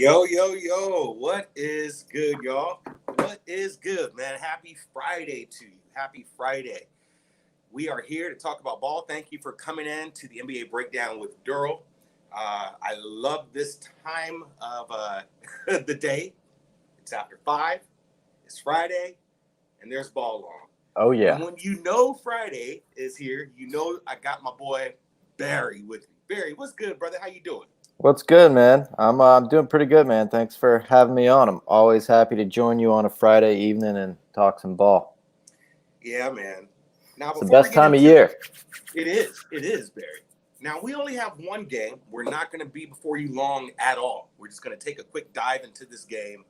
Yo, yo, yo, what is good, y'all? What is good, man? Happy Friday to you. Happy Friday. We are here to talk about ball. Thank you for coming in to the NBA Breakdown with Derl. I love this time of the day. It's after 5. It's Friday, and there's ball on. Oh, yeah. And when you know Friday is here, you know I got my boy Barry with me. Barry, what's good, brother? How you doing? What's good, man? I'm doing pretty good, man. Thanks for having me on. I'm always happy to join you on a Friday evening and talk some ball. Yeah, man. Now, it's the best time of year. It is, Barry. Now, we only have one game. We're not going to be before you long at all. We're just going to take a quick dive into this game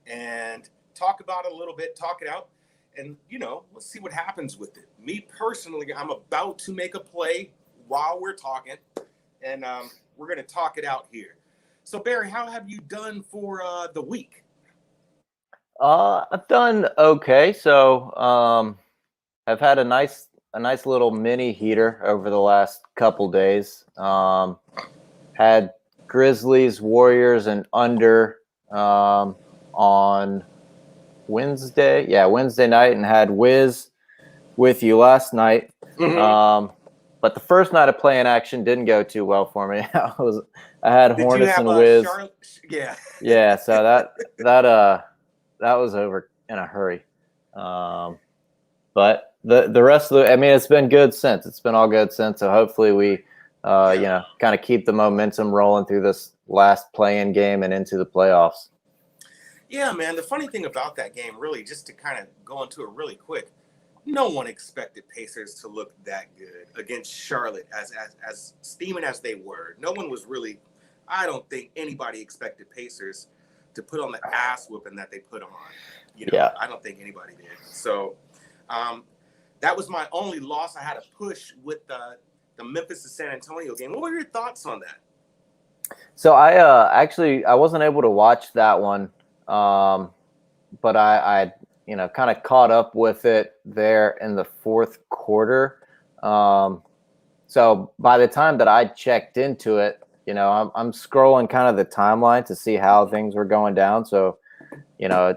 and talk about it a little bit, talk it out, and, let's see what happens with it. Me personally, I'm about to make a play while we're talking, and we're going to talk it out here. So, Barry, how have you done for the week? I've done okay. So, I've had a nice little mini heater over the last couple days. Had Grizzlies, Warriors, and under on Wednesday. Yeah, Wednesday night, and had Wiz with you last night. Mm-hmm. But the first night of playing action didn't go too well for me. I had Hornets and Wiz. Yeah. So that was over in a hurry. But the rest of it's been good since. It's been all good since. So hopefully we, kind of keep the momentum rolling through this last play-in game and into the playoffs. Yeah, man. The funny thing about that game, really, just to kind of go into it really quick, no one expected Pacers to look that good against Charlotte as steaming as they were. No one was really, I don't think anybody expected Pacers to put on the ass whooping that they put on. I don't think anybody did. So that was my only loss. I had a push with the Memphis to San Antonio game. What were your thoughts on that? So I wasn't able to watch that one, but I kind of caught up with it there in the fourth quarter. So by the time that I checked into it, I'm scrolling kind of the timeline to see how things were going down. So,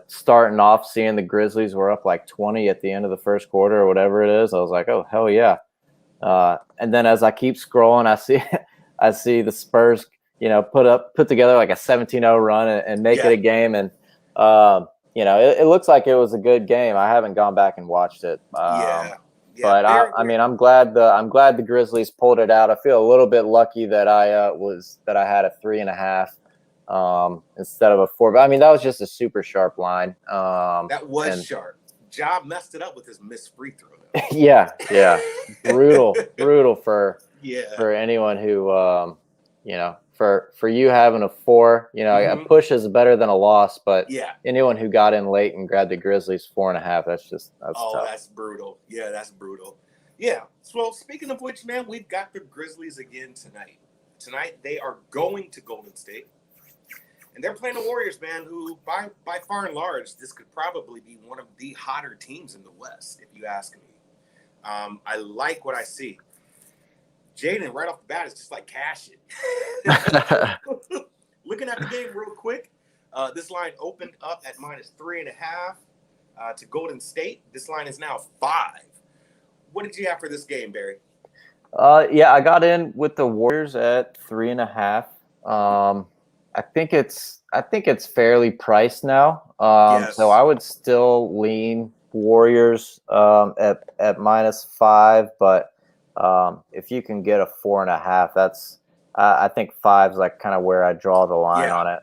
starting off seeing the Grizzlies were up like 20 at the end of the first quarter or whatever it is. I was like, oh, hell yeah. And then as I keep scrolling, I see the Spurs, put together like a 17-0 run and make it a game. And, it looks like it was a good game. I haven't gone back and watched it. But I'm glad the Grizzlies pulled it out. I feel a little bit lucky that I had a 3.5 instead of a 4. But that was just a super sharp line. That was sharp. Job messed it up with his missed free throw. Yeah. brutal for anyone who for you having a 4, a push is better than a loss, but anyone who got in late and grabbed the Grizzlies 4.5, that's tough. That's brutal. Yeah, that's brutal. Yeah. Well, speaking of which, man, we've got the Grizzlies again tonight. Tonight they are going to Golden State, and they're playing the Warriors, man, who by far and large, this could probably be one of the hotter teams in the West, if you ask me. I like what I see. Jaden, right off the bat, is just like cash it. Looking at the game real quick, this line opened up at -3.5 to Golden State. This line is now 5. What did you have for this game, Barry? I got in with the Warriors at 3.5. I think it's fairly priced now. So I would still lean Warriors at -5, but if you can get a 4.5, that's I think 5's like kind of where I draw the line on it.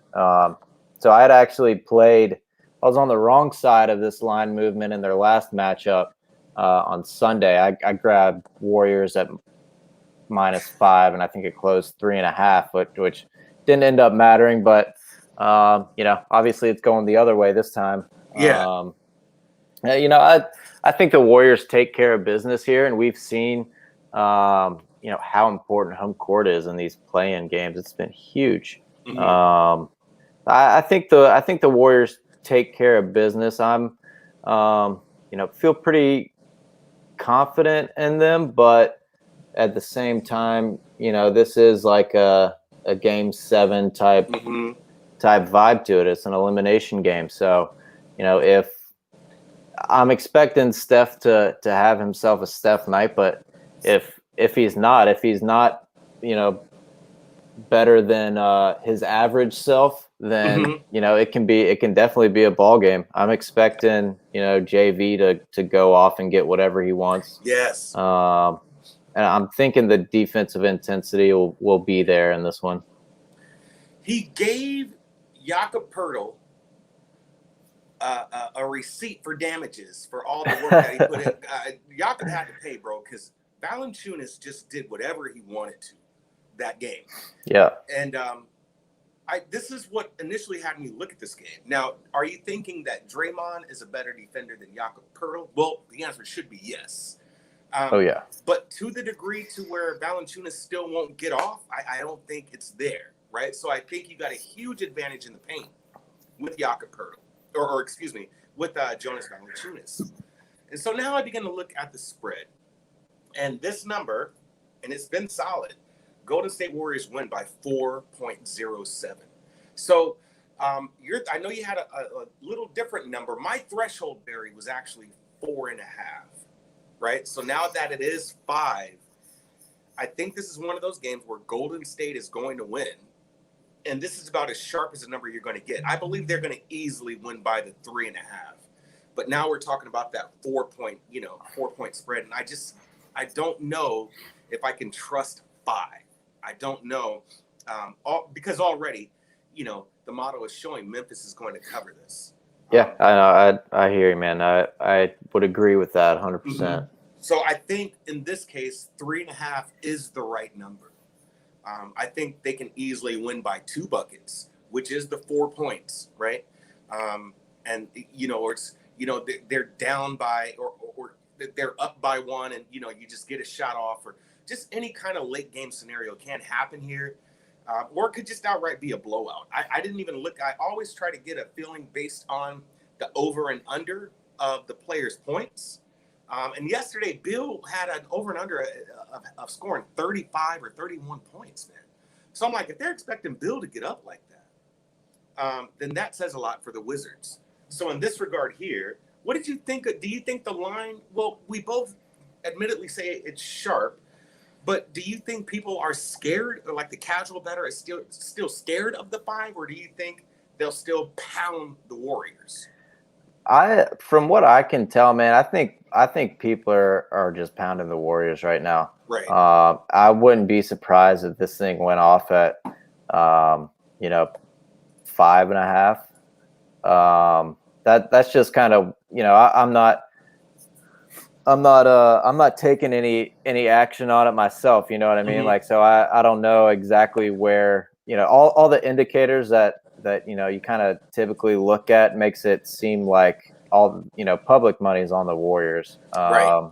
So I had actually I was on the wrong side of this line movement in their last matchup on Sunday. I grabbed Warriors at -5, and I think it closed 3.5, which didn't end up mattering. But obviously it's going the other way this time. I think the Warriors take care of business here, and we've seen how important home court is in these play-in games. It's been huge. Mm-hmm. I think the Warriors take care of business. I'm feel pretty confident in them, but at the same time, this is like a game 7 type type vibe to it. It's an elimination game. So, if I'm expecting Steph to have himself a Steph night, but if he's not, better than his average self, then it can definitely be a ball game. I'm expecting JV to go off and get whatever he wants. Yes. And I'm thinking the defensive intensity will be there in this one. He gave Jakob Poeltl a receipt for damages for all the work that he put in. Jakob had to pay, bro, because Valanciunas just did whatever he wanted to that game. Yeah. And this is what initially had me look at this game. Now, are you thinking that Draymond is a better defender than Jakob Poeltl? Well, the answer should be yes. Oh, yeah. But to the degree to where Valanciunas still won't get off, I don't think it's there, right? So I think you got a huge advantage in the paint with Jakob Poeltl, or excuse me, with Jonas Valanciunas. And so now I begin to look at the spread. And this number, and it's been solid, Golden State Warriors win by 4.07. So I know you had a little different number. My threshold, Barry, was actually 4.5. Right? So now that it is 5, I think this is one of those games where Golden State is going to win. And this is about as sharp as a number you're going to get. I believe they're going to easily win by the 3.5. But now we're talking about that 4-point spread. And I don't know if I can trust 5. I don't know. Because already, the model is showing Memphis is going to cover this. Yeah, I know. I hear you, man. I would agree with that 100%. Mm-hmm. So I think in this case, 3.5 is the right number. I think they can easily win by 2 buckets, which is the 4 points, right? And or it's they're down by or they're up by 1, and you just get a shot off, or just any kind of late game scenario can happen here. Or it could just outright be a blowout. I didn't even look. I always try to get a feeling based on the over and under of the players' points. And yesterday, Bill had an over and under of scoring 35 or 31 points, man. So I'm like, if they're expecting Bill to get up like that, then that says a lot for the Wizards. So in this regard here, what did you think? Do you think the line, well, we both admittedly say it's sharp, but do you think people are scared, or like the casual bettor is still scared of the 5, or do you think they'll still pound the Warriors? From what I can tell, man, I think people are just pounding the Warriors right now. Right. I wouldn't be surprised if this thing went off at 5.5. That's just kind of, I'm not taking any action on it myself. You know what I mean? Mm-hmm. Like, so I don't know exactly where, all the indicators that you kind of typically look at makes it seem like all, public money is on the Warriors. Right.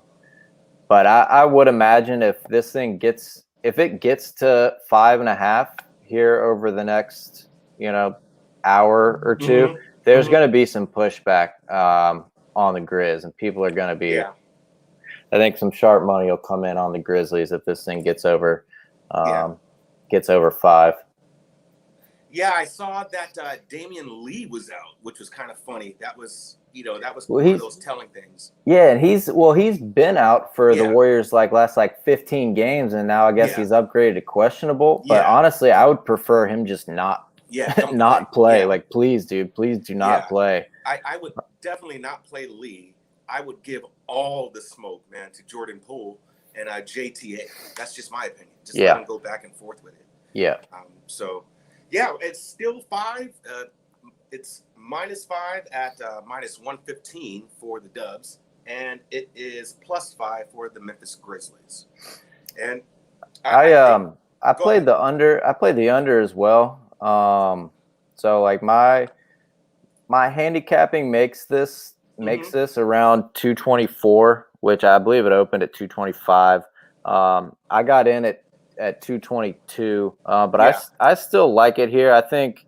But I would imagine if it gets to 5.5 here over the next, hour or two, Mm-hmm. there's going to be some pushback on the Grizz, and people are going to be. Yeah. I think some sharp money will come in on the Grizzlies if this thing gets over 5. Yeah, I saw that Damian Lee was out, which was kind of funny. That was Well, one of those telling things. Yeah, and he's been out for the Warriors last 15 games, and now I guess he's upgraded to questionable. But honestly, I would prefer him just not play. Yeah. Like, please, dude, please do not play. I would definitely not play Lee. I would give all the smoke, man, to Jordan Poole and JTA. That's just my opinion. Just let him go back and forth with it. Yeah. It's still 5. It's -5 at -115 for the Dubs, and it is +5 for the Memphis Grizzlies. And I played the under. I played the under as well. So like my handicapping makes this around 224, which I believe it opened at 225. I got in at 222, but I still like it here. I think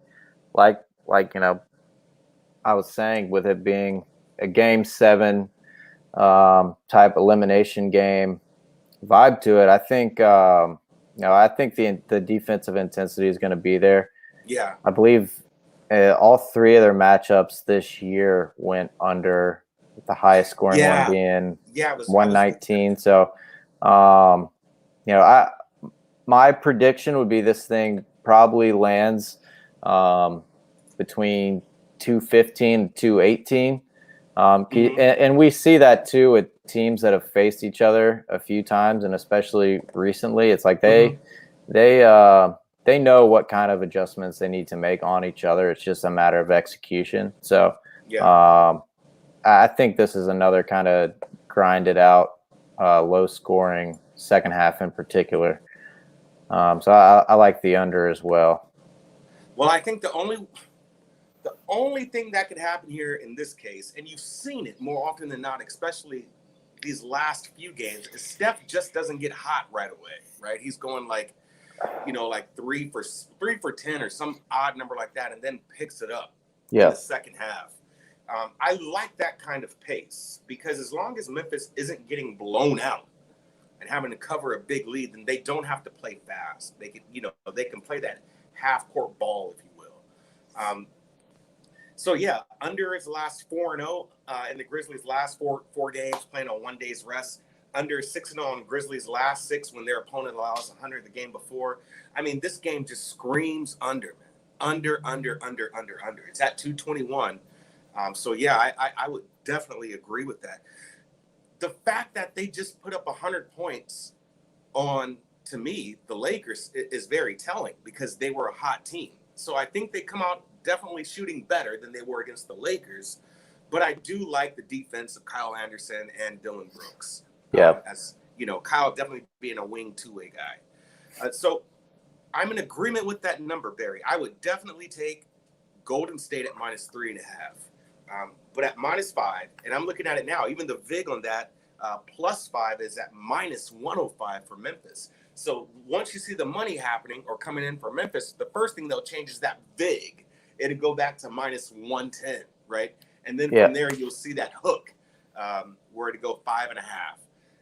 like I was saying, with it being a game 7 type elimination game vibe to it, I think I think the defensive intensity is going to be there. Yeah, I believe all three of their matchups this year went under, with the highest scoring one being it was 119. So, my prediction would be this thing probably lands between 215 and 218. And we see that too with teams that have faced each other a few times, and especially recently. It's like they know what kind of adjustments they need to make on each other. It's just a matter of execution. So I think this is another kind of grinded out, low scoring second half in particular. So I like the under as well. Well, I think the only thing that could happen here in this case, and you've seen it more often than not, especially these last few games, is Steph just doesn't get hot right away, right? He's going like 3 for 10 or some odd number like that, and then picks it up in the second half. I like that kind of pace, because as long as Memphis isn't getting blown out and having to cover a big lead, then they don't have to play fast. They can play that half court ball, if you will. So under his last 4-0 in the Grizzlies' last four games, playing on 1 day's rest. Under 6-0 on Grizzlies' last 6 when their opponent allows 100 the game before. I mean, this game just screams under, man. Under. It's at 221. I would definitely agree with that. The fact that they just put up 100 points on, to me, the Lakers is very telling, because they were a hot team. So I think they come out definitely shooting better than they were against the Lakers. But I do like the defense of Kyle Anderson and Dylan Brooks. As Kyle definitely being a wing two-way guy. So I'm in agreement with that number, Barry. I would definitely take Golden State at -3.5. But at -5, and I'm looking at it now, even the VIG on that +5 is at -105 for Memphis. So once you see the money happening or coming in for Memphis, the first thing they'll change is that VIG. It'll go back to -110, right? And then from there, you'll see that hook where it'll go 5.5.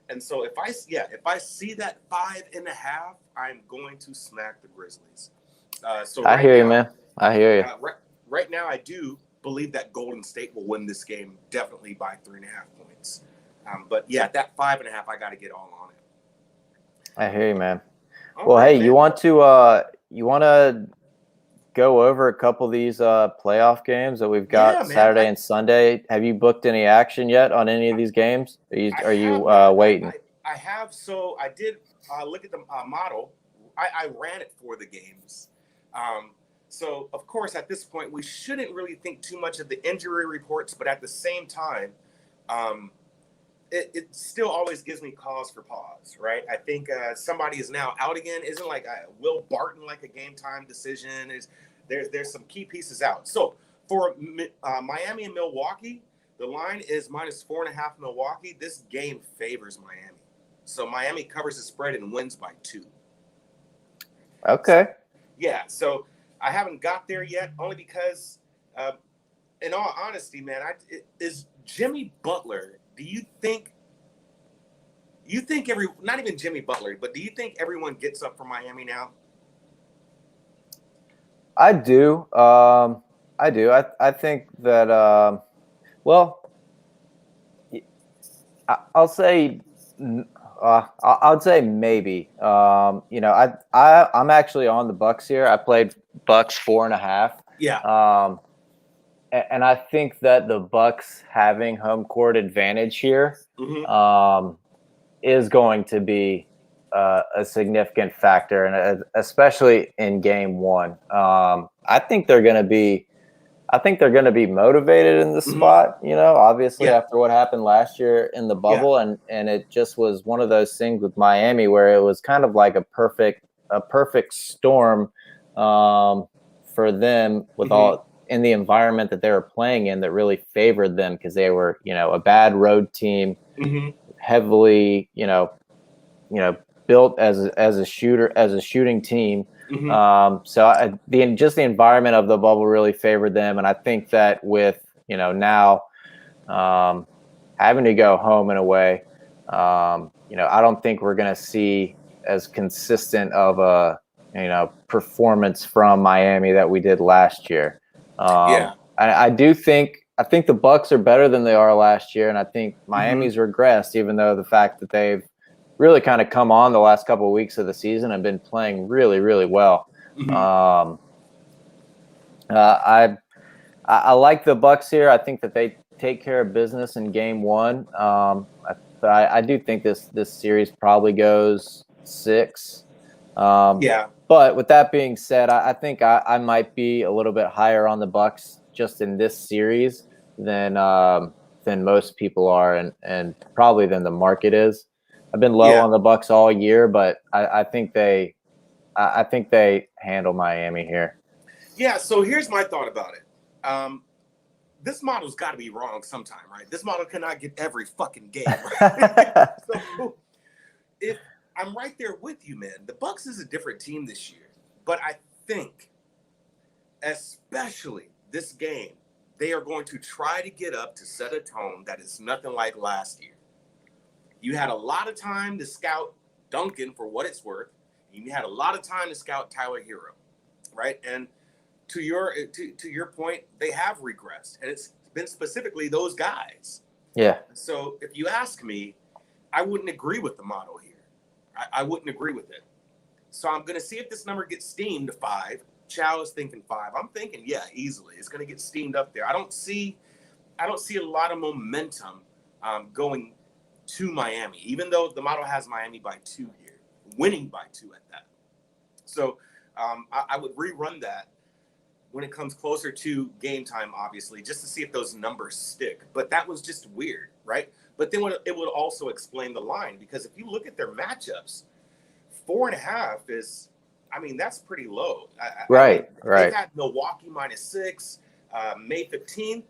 And so if I see that 5.5, I'm going to smack the Grizzlies. I hear you, man. I hear you. Right now, I do believe that Golden State will win this game, definitely by 3.5 points. But that 5.5, I got to get all on it. I hear you, man. Well, hey, man. You want to go over a couple of these playoff games that we've got Saturday and Sunday? Have you booked any action yet on any of these games? Are you waiting? I have. So I did look at the model. I ran it for the games. So, of course, at this point, we shouldn't really think too much of the injury reports, but at the same time, it still always gives me cause for pause, right? I think somebody is now out again. Isn't like Will Barton like a game time decision? There's some key pieces out. So for Miami and Milwaukee, the line is -4.5 Milwaukee. This game favors Miami. So Miami covers the spread and wins by 2. Okay. So I haven't got there yet, only because, in all honesty, man, is Jimmy Butler, do you think not even Jimmy Butler, but do you think everyone gets up for Miami now? I do. I think that, I'll say, I'd say maybe. I'm actually on the Bucks here. I played Bucks 4.5. Yeah. And I think that the Bucks having home court advantage here is going to be a significant factor, and especially in Game 1. I think they're going to be motivated in the spot. Obviously after what happened last year in the bubble, and it just was one of those things with Miami where it was kind of like a perfect storm for them with all in the environment that they were playing in that really favored them, because they were a bad road team, heavily built as a shooting team. So the environment of the bubble really favored them, and I think that with now having to go home and away, I don't think we're going to see as consistent of a performance from Miami that we did last year. Yeah. I think the Bucks are better than they are last year, and I think Miami's regressed, even though the fact that they've really kind of come on the last couple of weeks of the season and been playing really, really well. I like the Bucks here. I think that they take care of business in game one. I do think this series probably goes 6. Yeah. But with that being said, I think I might be a little bit higher on the Bucks just in this series than most people are, and probably than the market is. I've been low on the Bucks all year, but I think they handle Miami here. Yeah. So here's my thought about it. This model's got to be wrong sometime, right? This model cannot get every fucking game, right? So if I'm right there with you, man, the Bucks is a different team this year, but I think, especially this game, they are going to try to get up to set a tone that is nothing like last year. You had a lot of time to scout Duncan for what it's worth. You had a lot of time to scout Tyler Hero, right? And to your point, they have regressed, and it's been specifically those guys. Yeah. So if you ask me, I wouldn't agree with the model here. I wouldn't agree with it. So I'm going to see if this number gets steamed to 5. Chow is thinking 5. I'm thinking, yeah, easily. It's going to get steamed up there. I don't see a lot of momentum going to Miami, even though the model has Miami by 2 here, winning by 2 at that. So I would rerun that when it comes closer to game time, obviously, just to see if those numbers stick. But that was just weird, right? But then it would also explain the line, because if you look at their matchups, 4.5 is, I mean, that's pretty low. Right. They've had Milwaukee -6, May 15th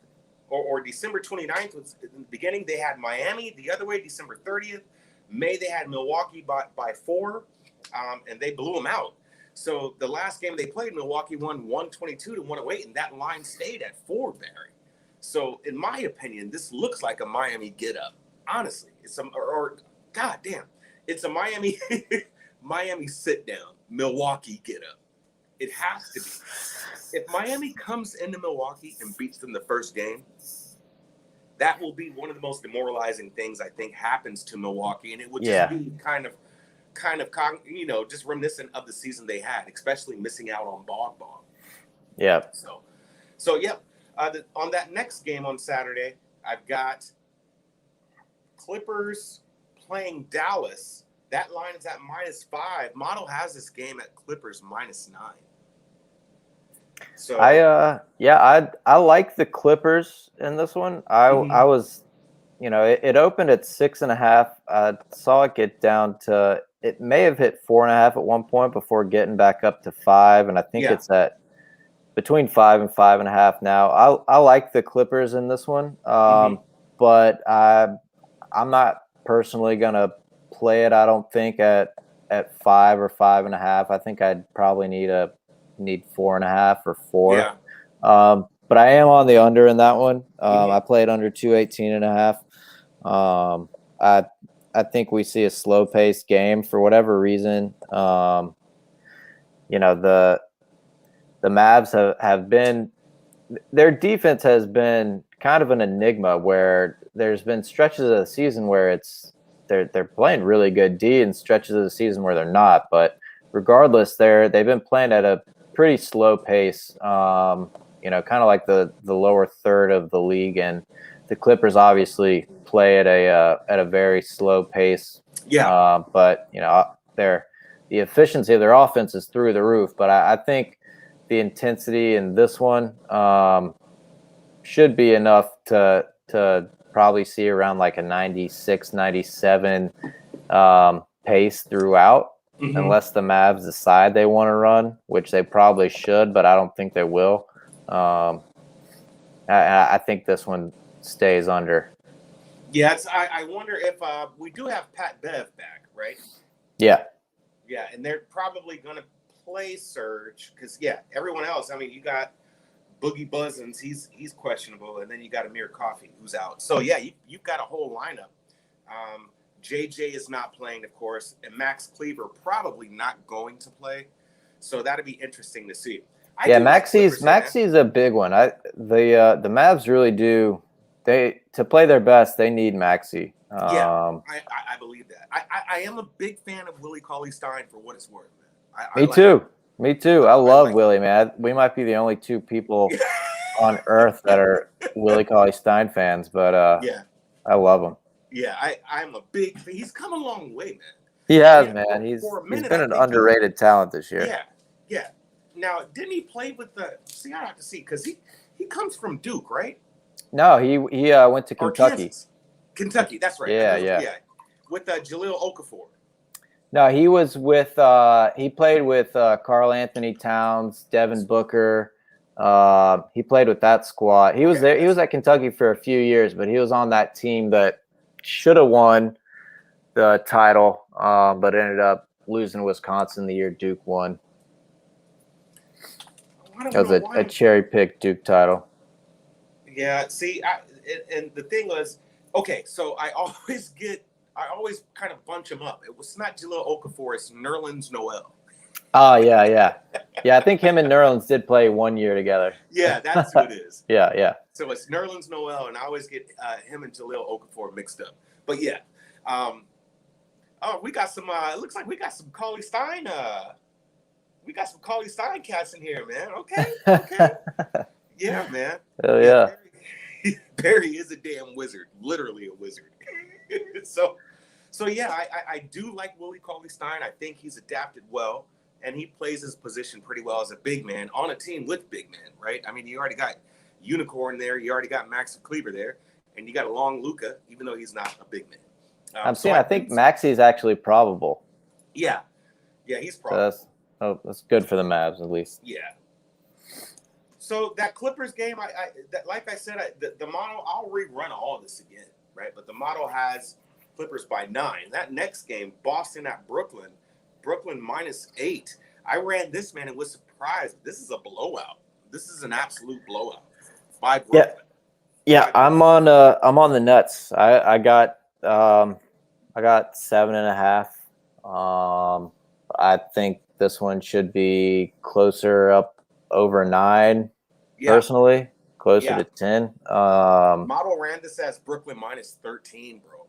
or December 29th was in the beginning. They had Miami the other way, December 30th. May they had Milwaukee by 4, and they blew them out. So the last game they played, Milwaukee won 122-108, and that line stayed at 4, Barry. So in my opinion, this looks like a Miami get up. Honestly, it's a Miami Miami sit down, Milwaukee get up. It has to be. If Miami comes into Milwaukee and beats them the first game, that will be one of the most demoralizing things I think happens to Milwaukee, and it would just be kind of just reminiscent of the season they had, especially missing out on Bog. Yeah. So yeah. On that next game on Saturday, I've got Clippers playing Dallas. That line is at -5. Model has this game at Clippers -9. So I like the Clippers in this one. I was, it opened at 6.5. I saw it get down to, it may have hit 4.5 at one point before getting back up to 5, and I think it's at between 5 and 5.5 now. I like the Clippers in this one, but I'm not personally gonna play it. I don't think at 5 or 5.5. I think I'd probably need 4.5 or 4. Yeah. But I am on the under in that one. I played under 218.5. I think we see a slow paced game for whatever reason. The Mavs have been, their defense has been kind of an enigma, where there's been stretches of the season where they're playing really good D, and stretches of the season where they're not. But regardless, they've been playing at a pretty slow pace, kind of like the lower third of the league. And the Clippers obviously play at a very slow pace. Yeah. But the efficiency of their offense is through the roof. But I think the intensity in this one should be enough to probably see around like a 96, 97 pace throughout, unless the Mavs decide they want to run, which they probably should, but I don't think they will. I think this one stays under. Yeah, I wonder if we do have Pat Bev back, right? Yeah. Yeah, and they're probably going to play Serge, because everyone else. I mean, you got Boogie Buzzins, he's questionable, and then you got Amir Coffey, who's out. So you've got a whole lineup. JJ is not playing, of course, and Max Kleber probably not going to play. So that'll be interesting to see. Yeah, do like Clippers, man. Maxi's a big one. The Mavs really do. They to play their best, they need Maxi. Yeah, I believe that. I am a big fan of Willie Cauley-Stein for what it's worth, man. Me like too. Me too. I love like Willie, man. We might be the only two people on Earth that are Willie Cauley-Stein fans, but yeah, I love him. yeah. I'm a big. He's come a long way, man. He has, Man, man. he's Been an underrated talent this year. Yeah, yeah. Now, didn't he play with the? See, I have to see because he comes from Duke, right? No, he went to Kentucky. Kentucky, that's right. Yeah. With Jaleel Okafor. No, he was with. He played with Karl Anthony Towns, Devin Booker. He played with that squad. He was there. He was at Kentucky for a few years, but he was on that team that should have won the title, but ended up losing to Wisconsin the year Duke won. It was a cherry-picked Duke title. Yeah, see, and the thing was, okay, so I always kind of bunch them up. It was not Jaleel Okafor, it's Nerlens Noel. Oh, yeah. I think him and Nerlens did play 1 year together. Yeah, that's who it is. Yeah. So it's Nerlens Noel, and I always get him and Jaleel Okafor mixed up. But yeah. We got some, it looks like we got some Cauley-Stein, we got some Cauley-Stein cats in here, man. Okay. Yeah, man. Hell yeah. Barry is a damn wizard, literally a wizard. So yeah, I do like Willie Cauley-Stein. I think he's adapted well, and he plays his position pretty well as a big man on a team with big men, right? I mean, you already got Unicorn there, you already got Max Kleber there, and you got a long Luka, even though he's not a big man. I think Maxi's actually probable. Yeah, he's probable. So that's good for the Mavs at least. Yeah. So that Clippers game, like I said, the model, I'll rerun all of this again, right? But the model has Clippers by 9. That next game, Boston at Brooklyn -8. I ran this, man, and was surprised. This is a blowout. This is an absolute blowout by Brooklyn. Yeah, I'm on the Nets. I got 7.5. I think this one should be closer up over 9. Personally, closer to 10. Model ran this as Brooklyn -13, bro.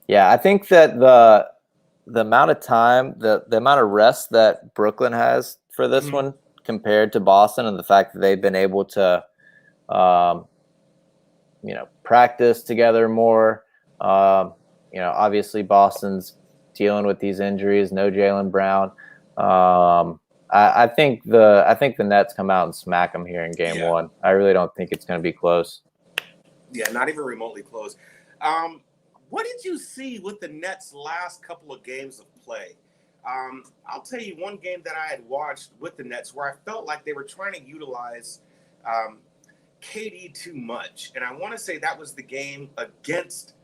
Yeah, I think that the amount of time, the amount of rest that Brooklyn has for this one compared to Boston, and the fact that they've been able to, practice together more. Obviously Boston's dealing with these injuries. No Jaylen Brown. I think the Nets come out and smack them here in game 1. I really don't think it's going to be close. Yeah, not even remotely close. What did you see with the Nets' last couple of games of play? I'll tell you one game that I had watched with the Nets where I felt like they were trying to utilize KD too much. And I want to say that was the game against,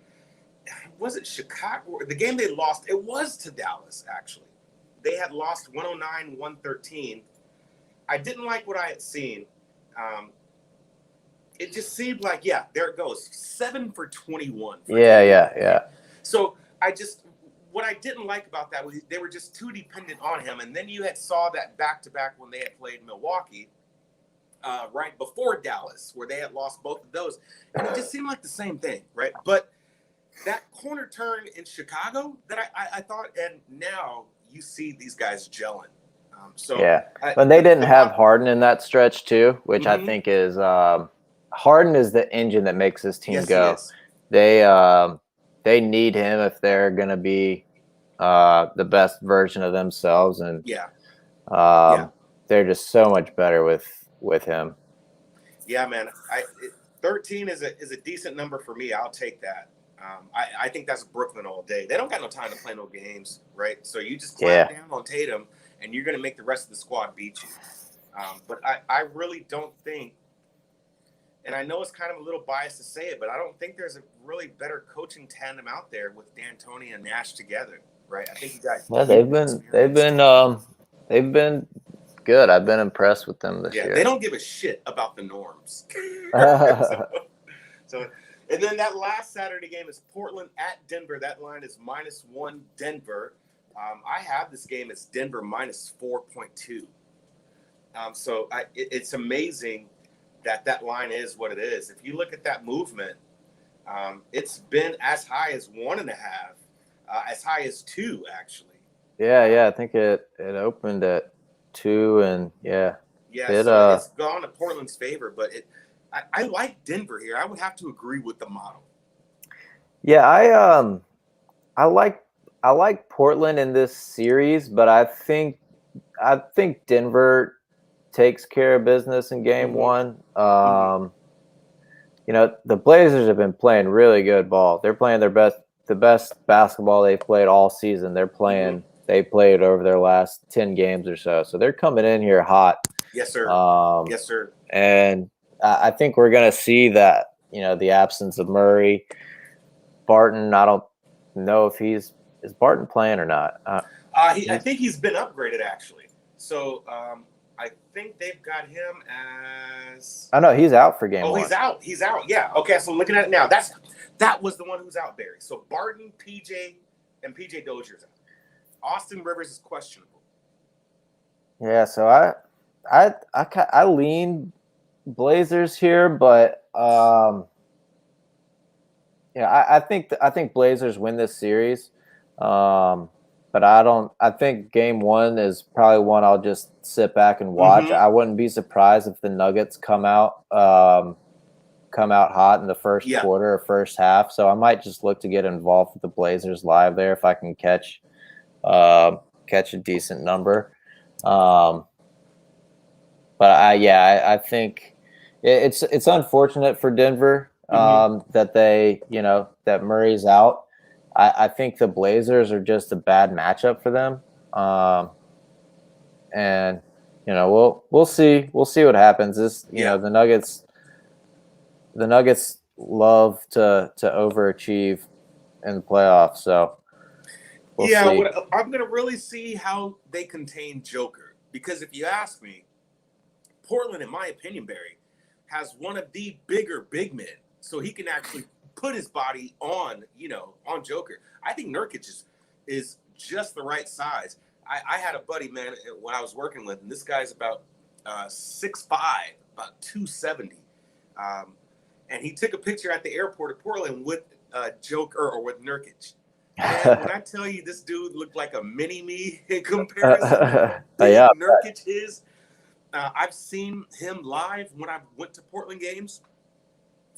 was it Chicago? The game they lost, it was to Dallas, actually. They had lost 109-113. I didn't like what I had seen. It just seemed like, there it goes. 7 for 21. Yeah. So what I didn't like about that was they were just too dependent on him. And then you saw that back-to-back when they had played Milwaukee right before Dallas, where they had lost both of those. And it just seemed like the same thing, right? But that corner turn in Chicago that I thought, and now you see these guys gelling. But they didn't have Harden in that stretch too, which I think is Harden is the engine that makes this team go. They need him if they're going to be the best version of themselves, and they're just so much better with him. Yeah, man. 13 is a decent number for me. I'll take that. I think that's Brooklyn all day. They don't got no time to play no games, right? So you just clamp down on Tatum, and you're going to make the rest of the squad beat you. But I really don't think, and I know it's kind of a little biased to say it, but I don't think there's a really better coaching tandem out there with D'Antoni and Nash together, right? I think you guys. Well, they've been good. I've been impressed with them this year. They don't give a shit about the norms. So, and then that last Saturday game is Portland at Denver. That line is -1 Denver. I have this game as Denver -4.2. It's amazing that line is what it is. If you look at that movement, it's been as high as 1.5, as high as 2, actually. Yeah. I think it opened at 2, and yeah. Yeah, so it's gone to Portland's favor, but I like Denver here. I would have to agree with the model. Yeah, I like Portland in this series, but I think Denver takes care of business in game one. You know, the Blazers have been playing really good ball. They're playing the best basketball they've played all season. They played over their last 10 games or so. So they're coming in here hot. Yes, sir. Yes, sir. And I think we're going to see that, you know, the absence of Murray. Barton, I don't know if is Barton playing or not. I think he's been upgraded, actually. So I think they've got him as. I know he's out for game one. Oh, he's out. He's out. Yeah. Okay. So I'm looking at it now. That was the one who's out, Barry. So Barton, PJ Dozier's out. Austin Rivers is questionable. Yeah. So I lean Blazers here, but I think Blazers win this series. But I think game one is probably one I'll just sit back and watch. I wouldn't be surprised if the Nuggets come out hot in the first quarter or first half. So I might just look to get involved with the Blazers live there if I can catch a decent number. But I think it's unfortunate for Denver that that Murray's out. I think the Blazers are just a bad matchup for them. And we'll see what happens. The Nuggets love to overachieve in the playoffs, so we'll see. I'm going to really see how they contain Joker, because if you ask me, Portland, in my opinion, Barry, has one of the bigger big men, so he can actually put his body on Joker. I think Nurkic is just the right size. I had a buddy, man, when I was working with him. This guy's about 6'5", about 270. And he took a picture at the airport of Portland with Joker or with Nurkic. And when I tell you this dude looked like a mini-me in comparison to Nurkic is, I've seen him live when I went to Portland games.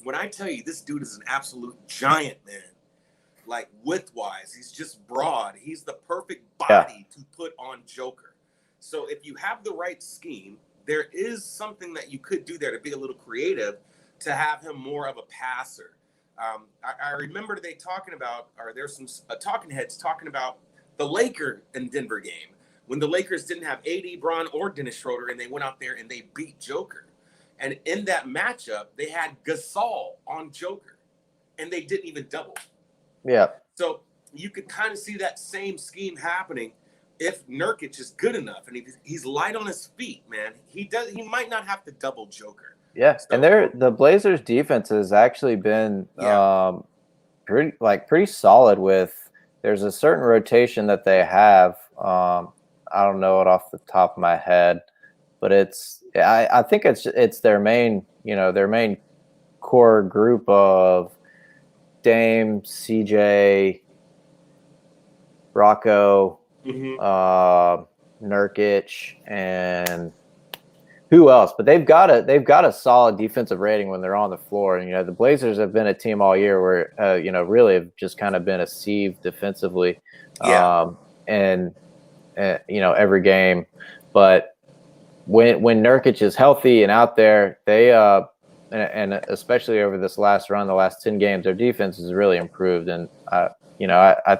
When I tell you this dude is an absolute giant, man, like width-wise, he's just broad. He's the perfect body to put on Joker. So if you have the right scheme, there is something that you could do there to be a little creative, to have him more of a passer. I remember there's some talking heads talking about the Lakers and Denver game when the Lakers didn't have AD, Bron, or Dennis Schroeder, and they went out there and they beat Joker. And in that matchup, they had Gasol on Joker, and they didn't even double. Yeah. So you could kind of see that same scheme happening if Nurkic is good enough, and he's light on his feet, man. He might not have to double Joker. Yeah, so, and the Blazers' defense has actually been pretty solid. With there's a certain rotation that they have. I don't know it off the top of my head, but I think it's their main core group of Dame, CJ, Rocco, Nurkic, and who else? But they've got a solid defensive rating when they're on the floor. And the Blazers have been a team all year where really have just kind of been a sieve defensively, and every game. But when Nurkic is healthy and out there, they and especially over this last run, the last 10 games, their defense has really improved. And I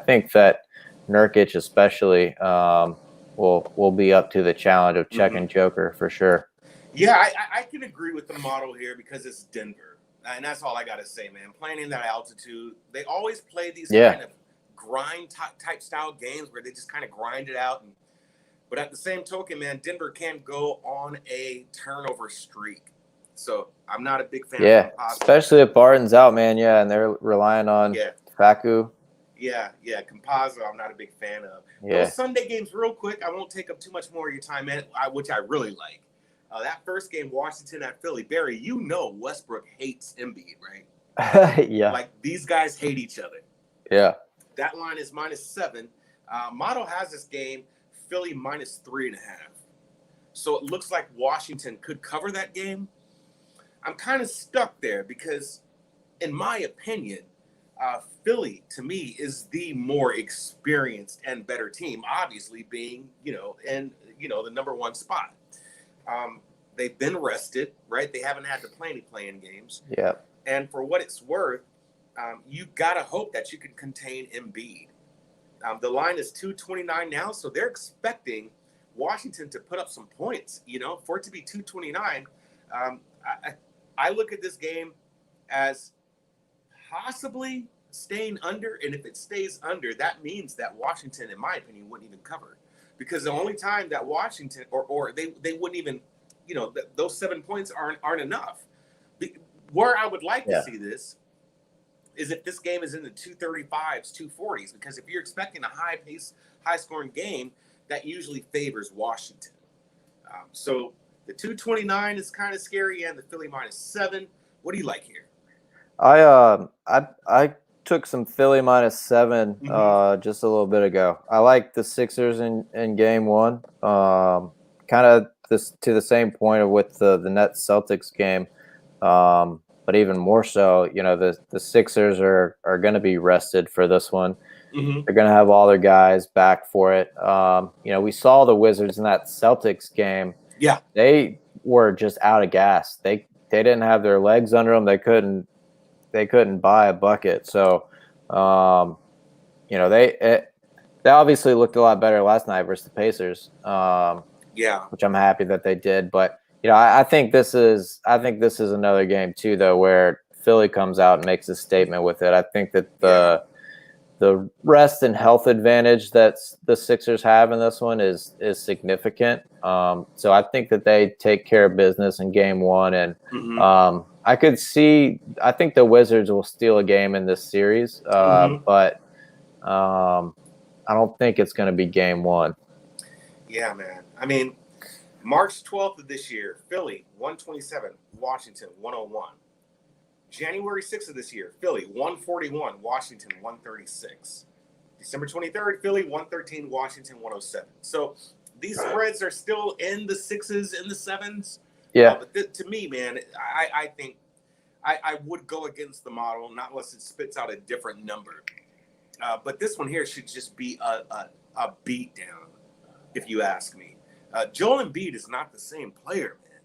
think that Nurkic especially will be up to the challenge of checking Joker for sure. Yeah, I can agree with the model here because it's Denver. And that's all I got to say, man. Playing in that altitude, they always play these kind of grind type style games where they just kind of grind it out. But at the same token, man, Denver can go on a turnover streak. So I'm not a big fan of Campazzo. Especially if Barton's out, man. Yeah, and they're relying on Facu. Yeah, Campazzo I'm not a big fan of. Yeah. Those Sunday games, real quick, I won't take up too much more of your time, man, which I really like. That first game, Washington at Philly. Barry, you know Westbrook hates Embiid, right? Yeah. Like, these guys hate each other. Yeah. That line is -7. Model has this game, Philly -3.5. So it looks like Washington could cover that game. I'm kind of stuck there because, in my opinion, Philly, to me, is the more experienced and better team, obviously being, in, the number one spot. They've been rested, right? They haven't had to play any playing games. Yeah. And for what it's worth, you got to hope that you can contain Embiid. The line is 229 now, so they're expecting Washington to put up some points, for it to be 229. I look at this game as possibly staying under, and if it stays under, that means that Washington, in my opinion, wouldn't even cover, because the only time that Washington or they wouldn't even, those 7 points aren't enough. Where I would like to see this is if this game is in the 235s, 240s, because if you're expecting a high-scoring game, that usually favors Washington. So the 229 is kind of scary, and the Philly -7. What do you like here? I took some Philly -7 just a little bit ago. I like the Sixers in game one. Kind of this to the same point of with the Nets Celtics game. But even more so, the Sixers are going to be rested for this one. Mm-hmm. They're going to have all their guys back for it. We saw the Wizards in that Celtics game. Yeah, they were just out of gas. They didn't have their legs under them. They couldn't buy a bucket. So, they obviously looked a lot better last night versus the Pacers. Which I'm happy that they did. But I think this is another game too, though, where Philly comes out and makes a statement with it. I think that the rest and health advantage that the Sixers have in this one is significant. So I think that they take care of business in game one, and I think the Wizards will steal a game in this series, but I don't think it's going to be game one. Yeah, man. I mean, March 12th of this year, Philly 127, Washington 101. January 6th of this year, Philly 141, Washington 136. December 23rd, Philly 113, Washington 107. So these spreads are still in the 6s, in the 7s. Yeah. But to me, man, I think I would go against the model, not unless it spits out a different number. But this one here should just be a beat down, if you ask me. Joel Embiid is not the same player, man.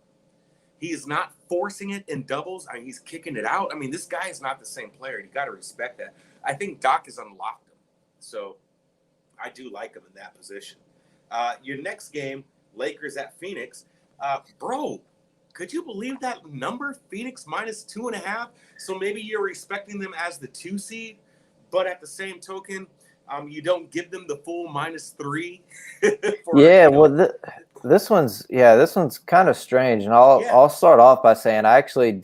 He is not forcing it in doubles. I mean, he's kicking it out. I mean, this guy is not the same player. You got to respect that. I think Doc has unlocked him. So I do like him in that position. Your next game, Lakers at Phoenix. Bro, could you believe that number? Phoenix -2.5. So maybe you're respecting them as the 2 seed, but at the same token, you don't give them the full -3. This one's kind of strange, and I'll start off by saying I actually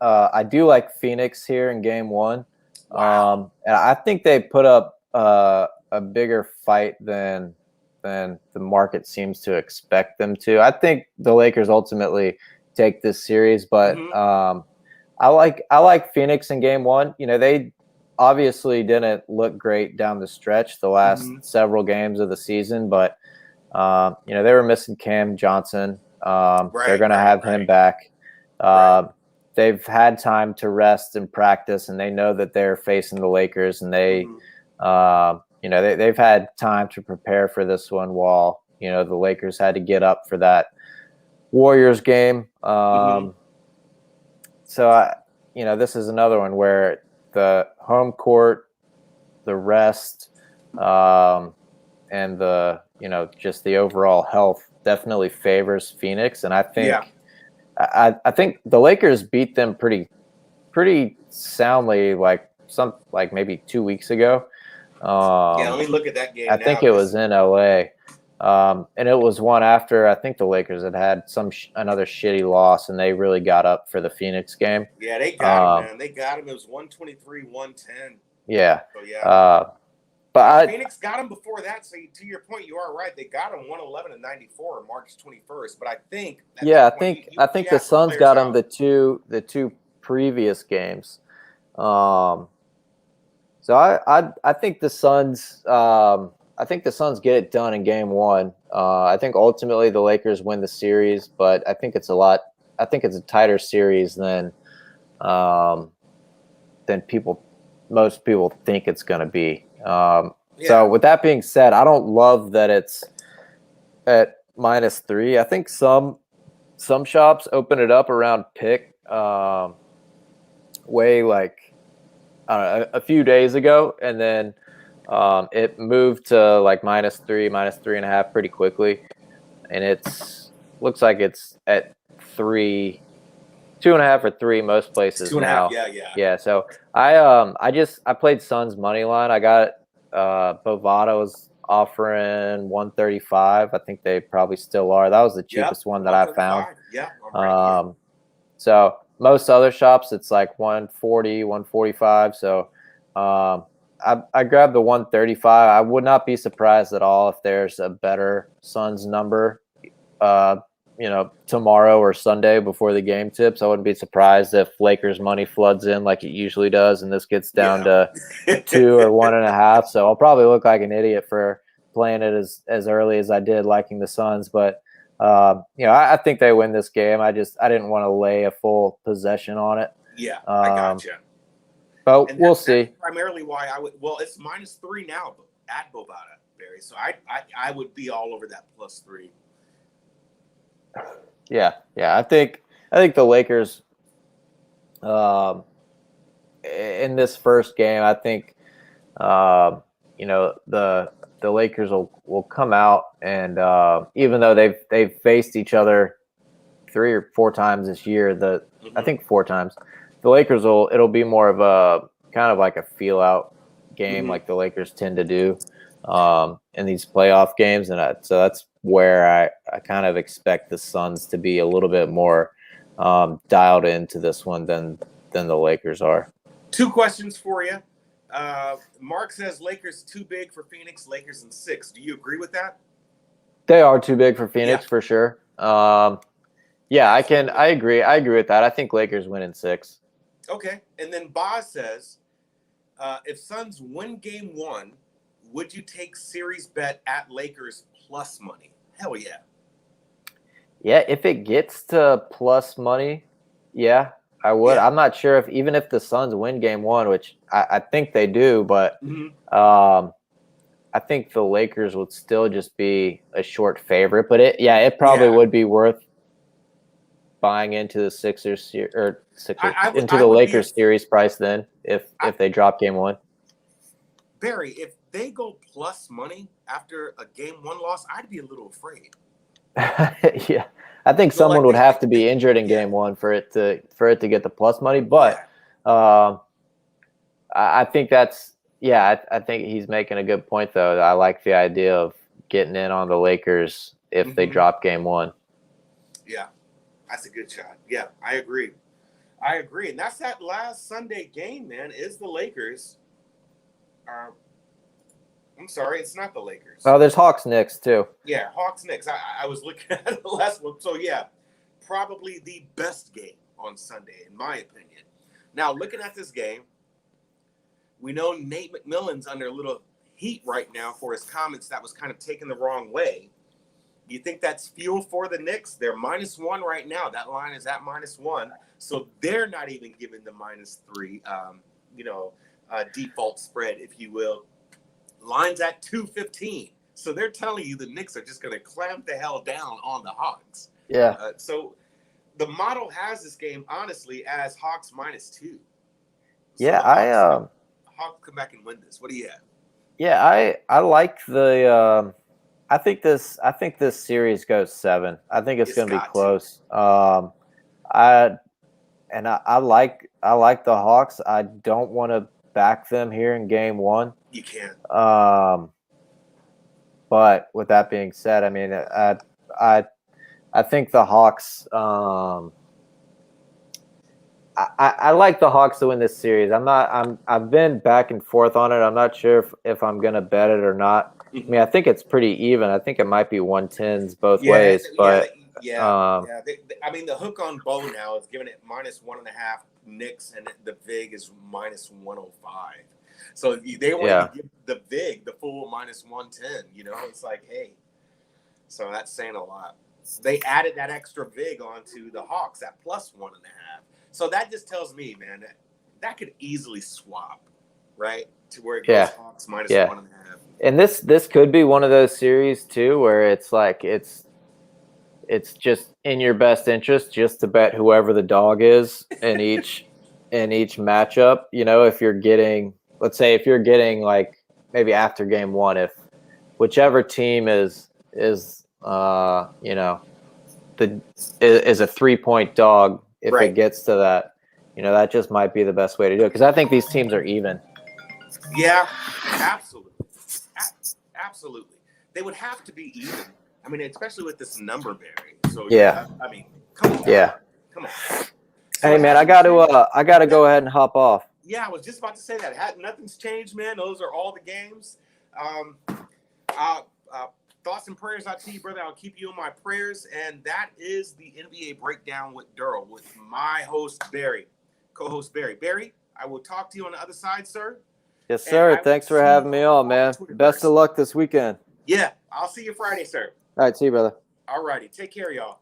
I do like Phoenix here in game one. Wow. And I think they put up a bigger fight than the market seems to expect them to. I think the Lakers ultimately take this series, but I like Phoenix in game one. They obviously didn't look great down the stretch the last several games of the season, but they were missing Cam Johnson. They're going to have him back. They've had time to rest and practice, and they know that they're facing the Lakers, and they've had time to prepare for this one while, the Lakers had to get up for that Warriors game. So this is another one where the home court, the rest, and the just the overall health definitely favors Phoenix, and I think I think the Lakers beat them pretty soundly, like maybe 2 weeks ago. Let me look at that game. I think it was in LA, and it was one after I think the Lakers had another shitty loss, and they really got up for the Phoenix game. Yeah, they got him, man. They got him. It was 123-110. Yeah. So, But Phoenix got them before that. So to your point, you are right. They got them 111-94 on March 21st. But I think I think the Suns got them the two previous games. So I think the Suns get it done in game one. I think ultimately the Lakers win the series, but I think it's a tighter series than most people think it's going to be. So with that being said, I don't love that it's at -3. I think some shops open it up around pick way like a few days ago, and then it moved to like -3, -3.5 pretty quickly, and looks like it's at 3, 2.5 or 3 most places now. Yeah. So I played Suns money line. I got Bovado's offering 135. I think they probably still are. That was the cheapest one that I found. Yeah. Right. So most other shops it's like 140, 145. So I grabbed the 135. I would not be surprised at all if there's a better Suns number tomorrow or Sunday before the game tips. I wouldn't be surprised if Lakers money floods in like it usually does, and this gets down to 2 or 1.5. So I'll probably look like an idiot for playing it as early as I did, liking the Suns. But I think they win this game. I didn't want to lay a full possession on it. Yeah, I gotcha. But we'll see. That's primarily why I would. Well, it's -3 now at Bovada, Barry. So I would be all over that +3. Yeah. I think the Lakers in this first game, I think the Lakers will come out, and even though they've faced each other 3 or 4 times this year, I think 4 times, the Lakers it'll be more of a kind of like a feel out game, like the Lakers tend to do in these playoff games, and so that's where I kind of expect the Suns to be a little bit more dialed into this one than the Lakers are. 2 questions for you. Mark says Lakers too big for Phoenix, Lakers in 6. Do you agree with that? They are too big for Phoenix for sure. I agree. I agree with that. I think Lakers win in 6. Okay. And then Boz says, if Suns win game 1, would you take series bet at Lakers plus money? Hell yeah. Yeah, if it gets to plus money, yeah, I would. Yeah. I'm not sure if the Suns win game 1, which I think they do, but I think the Lakers would still just be a short favorite. But it probably would be worth buying into the Sixers or into the Lakers series price then if they drop game 1. Barry, if they go plus money after a game 1 loss, I'd be a little afraid. Yeah, I think someone would have to be injured in game 1 for it to get the plus money. But I think that's I think he's making a good point though. I like the idea of getting in on the Lakers if they drop game 1. Yeah, that's a good shot. Yeah, I agree, and that's that last Sunday game, man. Is the Lakers? I'm sorry, it's not the Lakers. Oh, there's Hawks Knicks too. Yeah, Hawks Knicks. I was looking at the last one. So yeah, probably the best game on Sunday, in my opinion. Now, looking at this game, we know Nate McMillan's under a little heat right now for his comments that was kind of taken the wrong way. Do you think that's fuel for the Knicks? They're -1 right now. That line is at -1. So they're not even giving the -3, default spread, if you will. Line's at 215. So they're telling you the Knicks are just going to clamp the hell down on the Hawks. Yeah. So the model has this game, honestly, as Hawks -2. So yeah, Hawks come back and win this. What do you have? Yeah, I like the I think this series goes 7. I think it's going to be close. I like the Hawks. I don't want to back them here in game 1. You can't. But with that being said, I mean, I think the Hawks. I like the Hawks to win this series. I've been back and forth on it. I'm not sure if I'm gonna bet it or not. I mean, I think it's pretty even. I think it might be 110s both ways. But I mean, the hook on Bo now is giving it -1.5 Knicks, and the VIG is -105. So they want to give the VIG the full -110. You know, it's like, hey, so that's saying a lot. They added that extra VIG onto the Hawks at +1.5. So that just tells me, man, that could easily swap, right? To where it goes Hawks -1.5. And this could be one of those series too, where it's like it's just in your best interest just to bet whoever the dog is in each matchup. You know, if you're getting, let's say, if you're getting like maybe after game one, if whichever team is you know, is a 3-point dog. If it gets to that, you know, that just might be the best way to do it, because I think these teams are even. Yeah, absolutely. Absolutely. They would have to be even. I mean, especially with this number vary. So, I mean, come on. Yeah. Come on. So hey, man, I got to go ahead and hop off. Yeah, I was just about to say that. Nothing's changed, man. Those are all the games. Thoughts and prayers out to you, brother. I'll keep you in my prayers. And that is the NBA breakdown with Derl, with my host, Barry, co-host Barry. Barry, I will talk to you on the other side, sir. Yes, sir. Thanks for having me on, man. Best of luck this weekend. Yeah, I'll see you Friday, sir. All right, see you, brother. All righty. Take care, y'all.